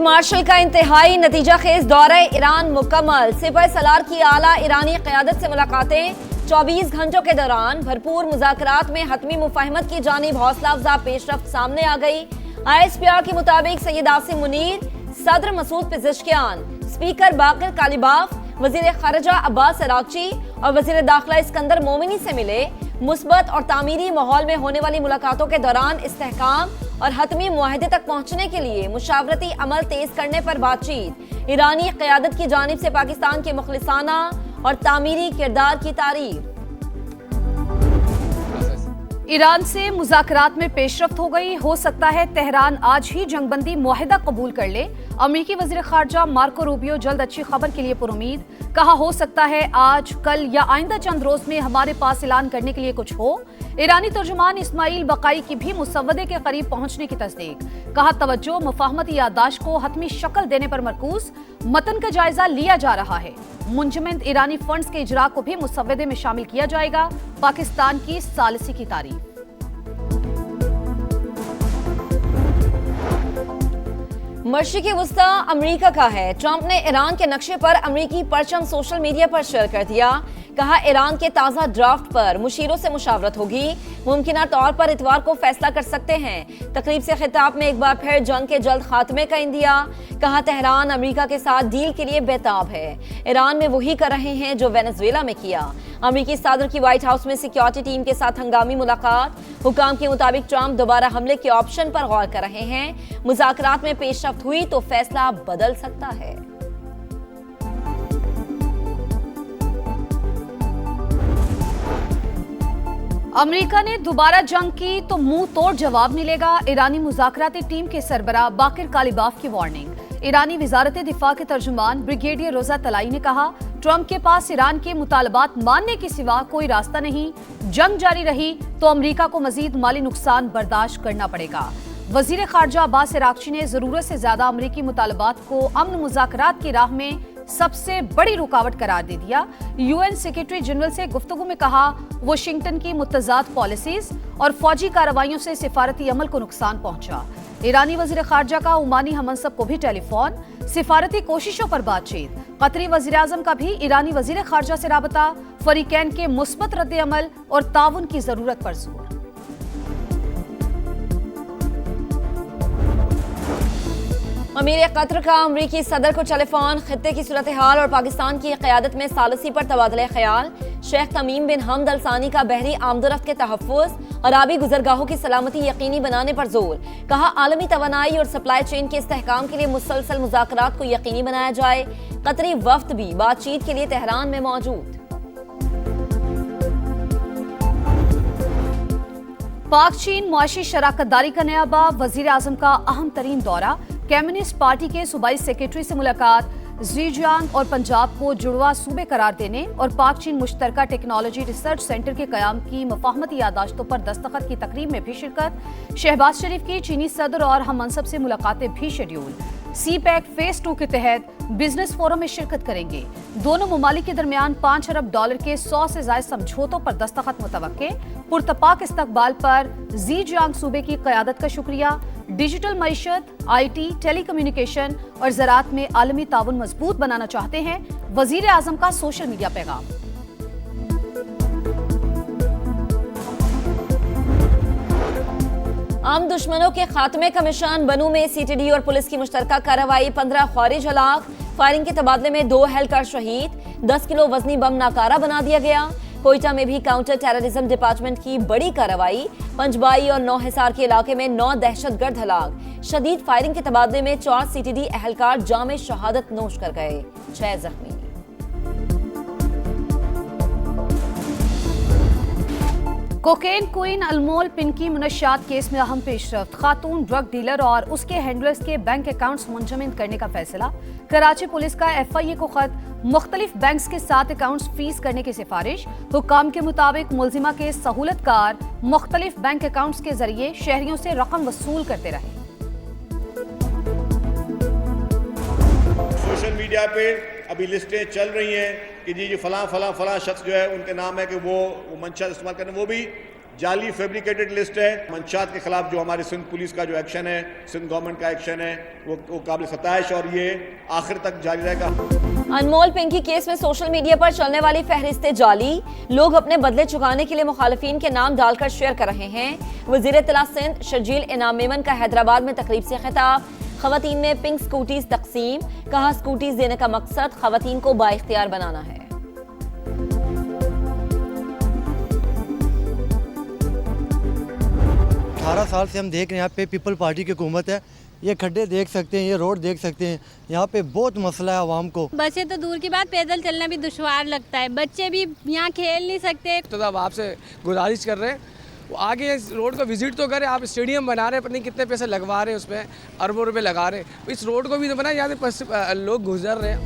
Martial का इंतहाई नतीजा खेज दौरा ईरान मुकम्मल। सिपह सलार की आला ईरानी क़यादत से मुलाकातें 24 घंटों के दौरान भरपूर मुज़ाकरात में हतमी मुफाहमत की जानिब हौसला अफजा पेशरफ्त सामने आ गई। ISPR के मुताबिक सैयद आसिम मुनीर, सदर मसूद पेज़ेश्कियान, स्पीकर बाकिर कालिबाफ, वजीर खारजा अब्बास अरागची और वजीर दाखिला इस्कंदर मोमिनी से मिले। मुस्बत और तामीरी माहौल में होने वाली मुलाकातों के दौरान इस्तेहकाम और हतमी मुआहदे तक पहुंचने के लिए मुशावरती अमल तेज करने पर बातचीत। ईरानी क़यादत की जानिब से पाकिस्तान के मुखलिसाना और तामीरी किरदार की तारीफ। ईरान से मुज़ाकरात में पेशरफ्त हो गई। हो सकता है तेहरान आज ही जंगबंदी मुआहिदा कबूल कर ले। अमेरिकी वज़ीर ख़ारजा मार्को रूबियो जल्द अच्छी खबर के लिए पुरुमीद। कहा, हो सकता है आज, कल या आइंदा चंद रोज में हमारे पास ऐलान करने के लिए कुछ हो। ईरानी तर्जुमान इस्माइल बकाई की भी मुसव्वदे के करीब पहुंचने की तस्दीक। कहा, तवज्जो मुफाहमती याददाश्त को हतमी शक्ल देने पर मरकूज। मतन का जायजा लिया जा रहा है। मुंजमद ईरानी फंड्स के इजरा को भी मुसव्वदे में शामिल किया जाएगा। पाकिस्तान की सालिसी की तारीफ। मशरिक़ वस्ता अमेरिका का है। ट्रंप ने ईरान के नक्शे पर अमेरिकी परचम सोशल मीडिया पर शेयर कर दिया। कहा, ईरान के ताज़ा ड्राफ्ट पर मुशीरों से मुशावरत होगी। मुमकिन तौर पर इतवार को फैसला कर सकते हैं। तकरीब से खिताब में एक बार फिर जंग के जल्द खात्मे का इंदिया। कहा, तेहरान अमेरिका के साथ डील के लिए बेताब है। ईरान में वही कर रहे हैं जो वेनेजुएला में किया। अमेरिकी सदर की व्हाइट हाउस में सिक्योरिटी टीम के साथ हंगामी मुलाकात। हुकाम के मुताबिक ट्रंप दोबारा हमले के ऑप्शन पर गौर कर रहे हैं। मुज़ाकरात में पेशरफ्त हुई तो फैसला बदल सकता है। अमेरिका ने दोबारा जंग की तो मुंह तोड़ जवाब मिलेगा। ईरानी मुज़ाकराती टीम के सरबराह बाकिर कालिबाफ की वार्निंग। ईरानी वजारत दिफा के तर्जुमान ब्रिगेडियर रोजा तलाई ने कहा, ट्रंप के पास ईरान के मुतालबात मानने के सिवा कोई रास्ता नहीं। जंग जारी रही तो अमेरिका को मजीद माली नुकसान बर्दाश्त करना पड़ेगा। वजीर खारजा अब्बास अरागची ने जरूरत से ज्यादा अमेरिकी मुतालबात को अमन मुज़ाकरात की राह में सबसे बड़ी रुकावट करार दे दिया। UN सेक्रेटरी जनरल से गुफ्तगू में कहा, वाशिंगटन की मुतज़ाद पॉलिसीज और फौजी कार्रवाइयों से सिफारती अमल को नुकसान पहुंचा। ईरानी वजीर खारजा का ओमानी हमनसब को भी टेलीफोन। सिफारती कोशिशों पर बातचीत। कतरी वजीर आजम का भी ईरानी वजीर खारजा से राबता। फरीकैन के मुस्बत रद्द अमल और ताउन की जरूरत पर जोर। अमीर कतर का अमरीकी सदर को टेलीफोन। खित्ते की सूरत हाल और पाकिस्तान की क़यादत में सालसी पर तबादला ख्याल। शेख तमीम बिन हमद अल सानी का बहरी आमदोरफ्त के तहफ़्फ़ुज़ और आबी गुजरगाहों की सलामती यकीनी बनाने पर जोर। कहा, आलमी तवानाई और सप्लाई चेन के इस्तेहकाम के लिए मुसलसल मुज़ाकरात को यकीनी बनाया जाए। कतरी वफ्द भी बातचीत के लिए तेहरान में मौजूद। पाक चीन मुआशी शराकतदारी का नया बाब। वजीर आजम का अहम तरीन दौरा। कम्युनिस्ट पार्टी के सूबाई सेक्रेटरी से मुलाकात। ज़ीजियांग और पंजाब को जुड़वा सूबे करार देने और पाक चीन मुश्तरका टेक्नोलॉजी रिसर्च सेंटर के कयाम की मुफाहमती यादाश्तों पर दस्तखत की तकरीब में भी शिरकत। शहबाज शरीफ की चीनी सदर और हम मनसब से मुलाकातें भी शेड्यूल। CPEC फेज 2 के तहत बिजनेस फोरम में शिरकत करेंगे। दोनों ममालिक के दरमियान $5 अरब के 100 से ज्यादा समझौतों पर दस्तखत मुतवक्के। पुरतपाक इस्तकबाल पर ज़ीजियांग सूबे की क़यादत का शुक्रिया। डिजिटल मईशत, IT, टेलीकम्युनिकेशन और ज़राअत में आलमी ताउन मजबूत बनाना चाहते हैं। वजीर आजम का सोशल मीडिया पैगाम। आम दुश्मनों के खात्मे का मिशन। बनू में CTD और पुलिस की मुश्तरका कार्रवाई। 15 ख्वारिज हलाक। फायरिंग के तबादले में 2 एहलकार शहीद। 10 किलो वजनी बम नाकारा बना दिया गया। कोयटा में भी काउंटर टेररिज्म डिपार्टमेंट की बड़ी कार्रवाई। पंजबाई और 9 हिसार के इलाके में 9 दहशतगर्द हलाक। शदीद फायरिंग के तबादले में 4 CTD एहलकार जामे शहादत नोश कर गए। 6 जख्मी। कोकेन क्वीन अनमोल पिंकी मुनश्शात केस में अहम पेशरफ्त। खातून ड्रग डीलर और उसके हैंडलर्स के बैंक अकाउंट्स मुंजमद करने का फैसला। कराची पुलिस का FIA को खत। मुख्तलिफ बैंक्स के साथ अकाउंट्स फ्रीज करने की सिफारिश। हुकाम के मुताबिक मुलजिमा के सहूलतकार मुख्तलिफ बैंक अकाउंट्स के जरिए शहरियों से रकम वसूल करते रहे। सोशल मीडिया पे अभी लिस्टें चल रही हैं कि जी फलां फलां फलां शख्स जो है उनके नाम है कि वो मंशा इस्तेमाल करने, वो भी जाली फैब्रिकेटेड लिस्ट है। मंशात के खिलाफ जो हमारे सिंध पुलिस का जो एक्शन है, सिंध गवर्नमेंट का एक्शन है, वो काबिल सताइश और ये आखिर तक जारी रहेगा। अनमोल पिंकी केस में सोशल मीडिया पर चलने वाली फहरिस्तें जाली, लोग अपने बदले चुकाने के लिए मुखालिफिन के नाम डालकर शेयर कर रहे हैं। वजीर इत्तला सिंध शर्जील इनाम मेमन का हैदराबाद में तकरीब से खिताब, खवातीन में पिंक स्कूटीज तकसीम, कहा स्कूटीज देने का मकसद खवातीन को बाइख्तियार बनाना है। 18 साल से हम देख रहे हैं यहाँ पे पीपल पार्टी की हुकूमत है। ये खड्डे देख सकते हैं, ये रोड देख सकते हैं, यहाँ पे बहुत मसला है आवाम को। बसें तो दूर की बात, पैदल चलना भी दुश्वार लगता है, बच्चे भी यहाँ खेल नहीं सकते। तो अब आपसे गुजारिश कर रहे हैं वो आगे इस रोड को विजिट तो करें। आप स्टेडियम बना रहे हैं, पता नहीं कितने पैसे लगवा रहे हैं, उसमें अरबों रुपए लगा रहे हैं, इस रोड को भी तो बनाए, यहाँ से लोग गुजर रहे हैं।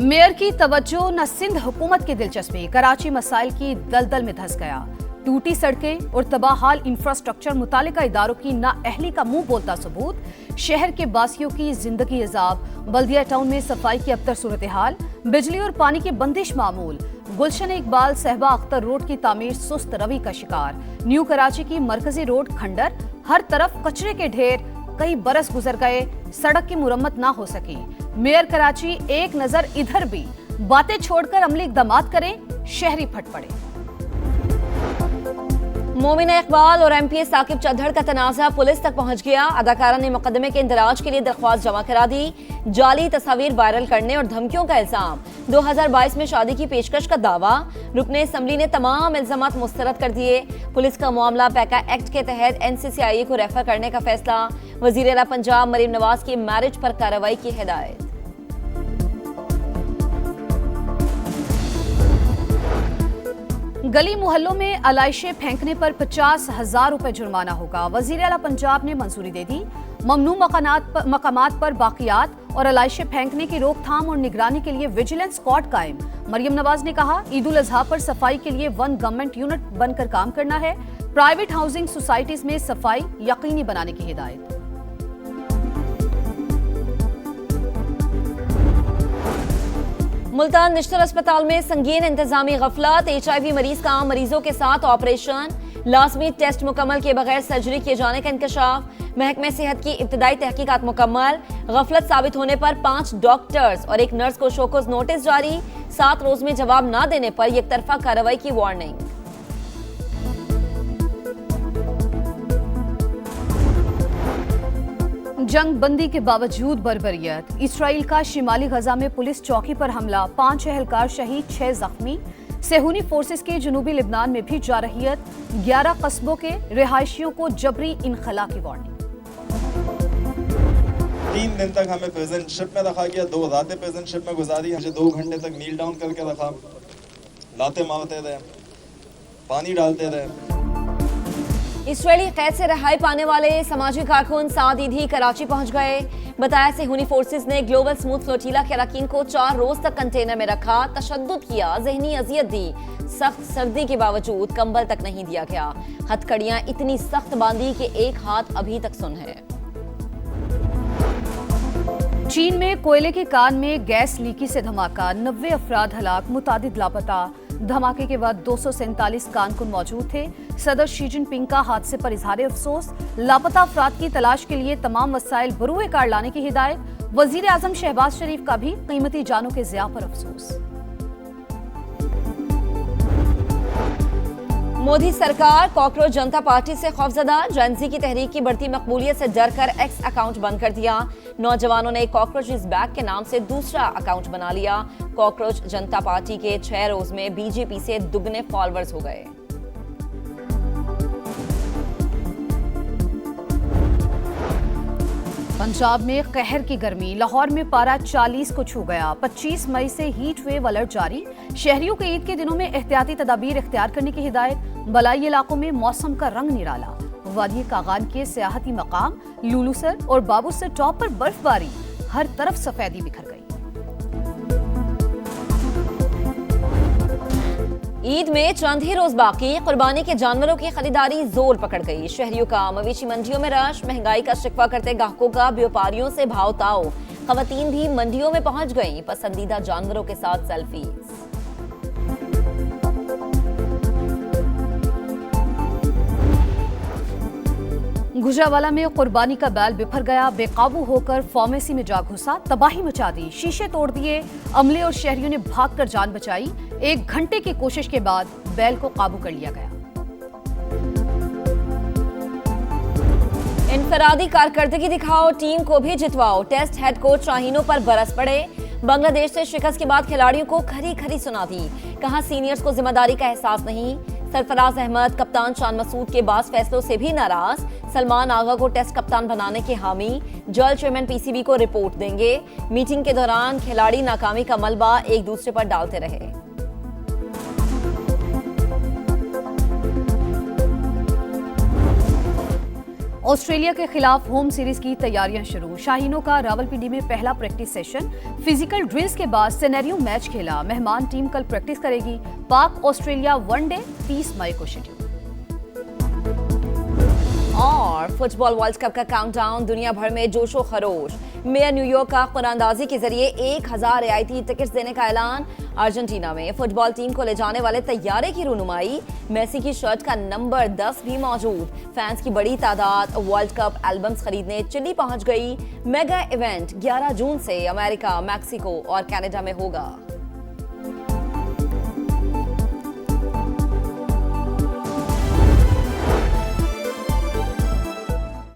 मेयर की तवज्जो न सिंध हुकूमत की दिलचस्पी, कराची मसाइल की दलदल में धंस गया। टूटी सड़कें और तबाहाल इंफ्रास्ट्रक्चर, मुतालिका इदारों की नाअहली का मुंह बोलता सबूत, शहर के बासियों की जिंदगी अजाब, बल्दिया टाउन में सफाई की अबतर सूरत हाल, बिजली और पानी की बंदिश मामूल, गुलशन इकबाल सहबा अख्तर रोड की तामीर सुस्त रवि का शिकार, न्यू कराची की मरकजी रोड खंडर, हर तरफ कचरे के ढेर, कई बरस गुजर गए, सड़क की मुरम्मत ना हो सकी। मेयर कराची एक नजर इधर भी, बातें छोड़कर अमली इक़दामात करें, शहरी फट पड़े। मोमिना इकबाल और एमपीए साकिब चौधरी का तनाज़ा पुलिस तक पहुंच गया। अदाकारा ने मुकदमे के इंदराज के लिए दरख्वास्त जमा करा दी। जाली तस्वीर वायरल करने और धमकियों का इल्जाम, 2022 में शादी की पेशकश का दावा, रुकने असम्बली ने तमाम इल्जामात मुस्तरद कर दिए। पुलिस का मामला पैका एक्ट के तहत NCCIA को रेफर करने का फैसला। वजीर आला पंजाब मरीम नवाज की मैरिज पर कार्रवाई की हिदायत। गली मोहल्लों में अलाइशें फेंकने पर 50,000 रुपए जुर्माना होगा। वजीर आला पंजाब ने मंजूरी दे दी। ममनू मकामात पर बाकियात और अलाइशें फेंकने की रोकथाम और निगरानी के लिए विजिलेंस स्क्वाड कायम। मरियम नवाज ने कहा, ईद उल अजहा पर सफाई के लिए 1 गवर्नमेंट यूनिट बनकर काम करना है। प्राइवेट हाउसिंग सोसाइटीज में सफाई यकीनी बनाने की हिदायत। मुल्तान निश्तर अस्पताल में संगीन इंतजामी गफलत, HIV मरीज का आम मरीजों के साथ ऑपरेशन, लाजमी टेस्ट मुकम्मल किए बगैर सर्जरी किए जाने का इंकशाफ। महकमे सेहत की इब्तदाई तहकीकात मुकम्मल, गफलत साबित होने पर 5 डॉक्टर्स और 1 नर्स को शोकॉज नोटिस जारी। 7 रोज में जवाब न देने पर एक तरफा कार्रवाई की वार्निंग। जंग बंदी के बावजूद बर्बरियत, इसराइल का शिमाली गजा में पुलिस चौकी पर हमला, 5 एहलकार शहीद, 6 जख्मी। सेहूनी फोर्सेस के जनूबी लिबनान में भी जारहियत, 11 कस्बों के रिहायशियों को जबरी इनखला की वार्निंग। 3 दिन तक हमें प्रेजेंट शिप में रखा गया, 2 रातें प्रेजेंट शिप में गुजारी, मुझे 2 घंटे तक नील डाउन करके रखा, लाते मारते रहे, पानी डालते रहे। इसराइली कैद से रिहाई पाने वाले समाजी कारकुन साद ईदी कराची पहुंच गए। बताया सेहूनी फोर्सेस ने ग्लोबल स्मूथ फ्लोटीला के अरकान को 4 रोज तक कंटेनर में रखा, तशद्दुद किया, जहनी अजियत दी। सख्त सर्दी के बावजूद कंबल तक नहीं दिया गया। हथकड़ियां इतनी सख्त बांधी कि एक हाथ अभी तक सुन है। चीन में कोयले की कान में गैस लीकी से धमाका, 90 अफराद हलाक, मुतादिद लापता। धमाके के बाद 247 कारकुन मौजूद थे। सदर शी जिनपिंग का हादसे पर इजहार अफसोस, लापता अफराद की तलाश के लिए तमाम वसाइल बरूए कार लाने की हिदायत। वजीर आजम शहबाज शरीफ का भी कीमती जानों के ज़िया पर अफसोस। मोदी सरकार कॉकरोच जनता पार्टी से खौफजदा, जेनजी की तहरीक की बढ़ती मकबूलियत से डरकर एक्स अकाउंट बंद कर दिया। नौजवानों ने कॉकरोच इज बैक के नाम से दूसरा अकाउंट बना लिया। कॉकरोच जनता पार्टी के 6 रोज में बीजेपी से दुगने फॉलोअर्स हो गए। पंजाब में कहर की गर्मी, लाहौर में पारा 40 को छू गया। 25 मई से हीट वेव अलर्ट जारी। शहरियों के ईद के दिनों में एहतियाती तदाबीर इख्तियार करने की हिदायत। बलाई इलाकों में मौसम का रंग निराला। वादी कागान के सियाहती मकाम लुलुसर और बाबूसर टॉप पर बर्फबारी, हर तरफ सफेदी बिखर गई। ईद में चंद ही रोज बाकी, कुर्बानी के जानवरों की खरीदारी जोर पकड़ गई। शहरियों का मवेशी मंडियों में रश, महंगाई का शिकवा करते ग्राहकों का व्यापारियों से भाव ताव। खवातीन भी मंडियों में पहुंच गईं, पसंदीदा जानवरों के साथ सेल्फीज। गुजरावाला में कुर्बानी का बैल बिफर गया, बेकाबू होकर फार्मेसी में जा घुसा, तबाही मचा दी, शीशे तोड़ दिए, अमले और शहरियों ने भागकर जान बचाई। 1 घंटे की कोशिश के बाद बैल को काबू कर लिया गया। इनफरादी कारकर्दगी दिखाओ, टीम को भी जितवाओ, टेस्ट हेड कोच शाहीनों पर बरस पड़े। बांग्लादेश से शिकस्त के बाद खिलाड़ियों को खरी खरी सुना दी, कहा सीनियर्स को जिम्मेदारी का एहसास नहीं। सरफराज अहमद कप्तान शान मसूद के बाद फैसलों से भी नाराज, सलमान आगा को टेस्ट कप्तान बनाने के हामी, जल्द चेयरमैन पीसीबी को रिपोर्ट देंगे। मीटिंग के दौरान खिलाड़ी नाकामी का मलबा एक दूसरे पर डालते रहे। ऑस्ट्रेलिया के खिलाफ होम सीरीज की तैयारियां शुरू, शाहीनों का रावलपिंडी में पहला प्रैक्टिस सेशन, फिजिकल ड्रिल्स के बाद सिनेरियो मैच खेला। मेहमान टीम कल प्रैक्टिस करेगी। पाक ऑस्ट्रेलिया वनडे 30 मई को शेड्यूल। और फुटबॉल वर्ल्ड कप का काउंटडाउन, दुनिया भर में जोशो खरोश। मेयर न्यूयॉर्क का कुरानंदाजी के जरिए 1000 रियायती टिकट्स देने का ऐलान। अर्जेंटीना में फुटबॉल टीम को ले जाने वाले तैयारे की रूनुमाई, मेसी की शर्ट का नंबर 10 भी मौजूद। फैंस की बड़ी तादाद वर्ल्ड कप एल्बम्स खरीदने चिली पहुंच गई। मेगा इवेंट 11 जून से अमेरिका, मैक्सिको और कनाडा में होगा।